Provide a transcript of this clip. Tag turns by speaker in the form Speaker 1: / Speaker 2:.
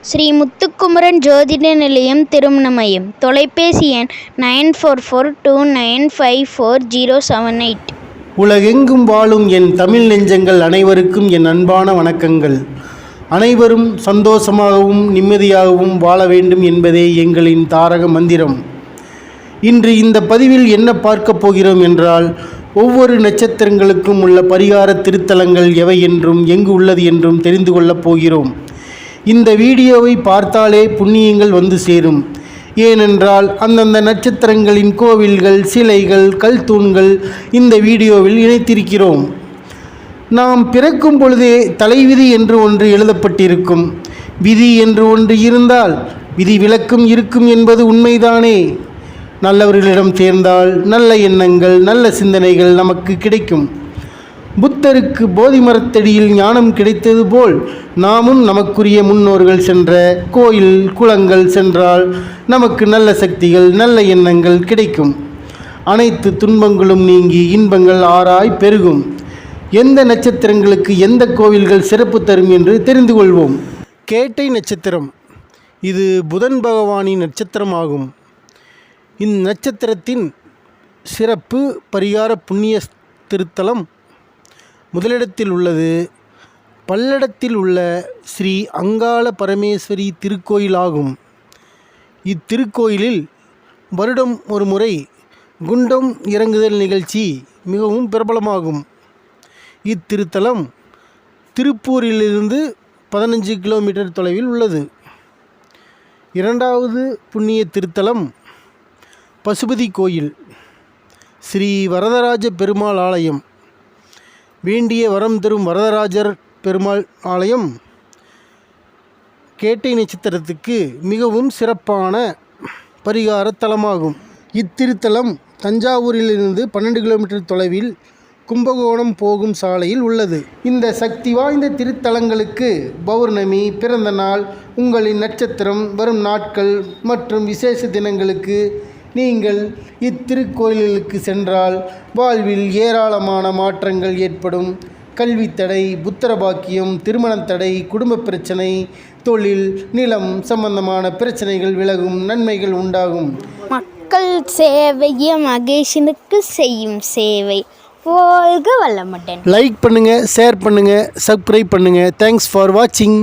Speaker 1: ஸ்ரீ முத்துக்குமரன் ஜோதிட நிலையம் திருமண மையம். தொலைபேசி எண் 9442954078.
Speaker 2: உலகெங்கும் வாழும் என் தமிழ் நெஞ்சங்கள் அனைவருக்கும் என் அன்பான வணக்கங்கள். அனைவரும் சந்தோஷமாகவும் நிம்மதியாகவும் வாழ வேண்டும் என்பதே எங்களின் தாரக மந்திரம். இன்று இந்த பதிவில் என்ன பார்க்க போகிறோம் என்றால், ஒவ்வொரு நட்சத்திரங்களுக்கும் உள்ள பரிகார திருத்தலங்கள் எவை என்றும் எங்கு உள்ளது என்றும் தெரிந்து கொள்ளப் போகிறோம். இந்த வீடியோவை பார்த்தாலே புண்ணியங்கள் வந்து சேரும். ஏனென்றால் அந்தந்த நட்சத்திரங்களின் கோவில்கள், சிலைகள், கல் தூண்கள் இந்த வீடியோவில் இணைத்திருக்கிறோம். நாம் பிறக்கும் பொழுதே தலைவிதி என்று ஒன்று எழுதப்பட்டிருக்கும். விதி என்று ஒன்று இருந்தால் விதி விலக்கும் இருக்கும் என்பது உண்மைதானே. நல்லவர்களிடம் சேர்ந்தால் நல்ல எண்ணங்கள், நல்ல சிந்தனைகள் நமக்கு கிடைக்கும். புத்தருக்கு போதி மரத்தடியில் ஞானம் கிடைத்தது போல் நாமும் நமக்குரிய முன்னோர்கள் சென்ற கோயில் குளங்கள் சென்றால் நமக்கு நல்ல சக்திகள், நல்ல எண்ணங்கள் கிடைக்கும். அனைத்து துன்பங்களும் நீங்கி இன்பங்கள் ஆறாய் பெருகும். எந்த நட்சத்திரங்களுக்கு எந்த கோவில்கள் சிறப்பு தரும் என்று தெரிந்து கொள்வோம். கேட்டை நட்சத்திரம், இது புதன் பகவானின் நட்சத்திரமாகும். இந்நட்சத்திரத்தின் சிறப்பு பரிகார புண்ணிய திருத்தலம் முதலிடத்தில் உள்ளது. பல்லடத்தில் உள்ள ஸ்ரீ அங்காள பரமேஸ்வரி திருக்கோயிலாகும். இத்திருக்கோயிலில் வருடம் ஒரு முறை குண்டம் இறங்குதல் நிகழ்ச்சி மிகவும் பிரபலமாகும். இத்திருத்தலம் திருப்பூரிலிருந்து 15 கிலோமீட்டர் தொலைவில் உள்ளது. இரண்டாவது புண்ணிய திருத்தலம் பசுபதி கோயில், ஸ்ரீ வரதராஜ பெருமாள் ஆலயம். வேண்டிய வரம் தரும் வரதராஜர் பெருமாள் ஆலயம் கேட்டை நட்சத்திரத்துக்கு மிகவும் சிறப்பான பரிகார தலமாகும். இத்திருத்தலம் தஞ்சாவூரிலிருந்து 12 கிலோமீட்டர் தொலைவில் கும்பகோணம் போகும் சாலையில் உள்ளது. இந்த சக்தி வாய்ந்த திருத்தலங்களுக்கு பௌர்ணமி, பிறந்த நாள், உங்களின் நட்சத்திரம், வரும் நாட்கள் மற்றும் விசேஷ தினங்களுக்கு நீங்கள் இத்திருக்கோயிலுக்கு சென்றால் வாழ்வில் ஏராளமான மாற்றங்கள் ஏற்படும். கல்வி தடை, புத்திர பாக்கியம், திருமண தடை, குடும்ப பிரச்சனை, தொழில், நிலம் சம்பந்தமான பிரச்சனைகள் விலகும், நன்மைகள் உண்டாகும்.
Speaker 1: மக்கள் சேவையே மகேஷனுக்கு செய்யும் சேவை. வாழ்க வளமுடன்.
Speaker 2: லைக் பண்ணுங்கள், ஷேர் பண்ணுங்கள், சப்ஸ்கிரைப் பண்ணுங்கள். தேங்க்ஸ் ஃபார் வாட்சிங்.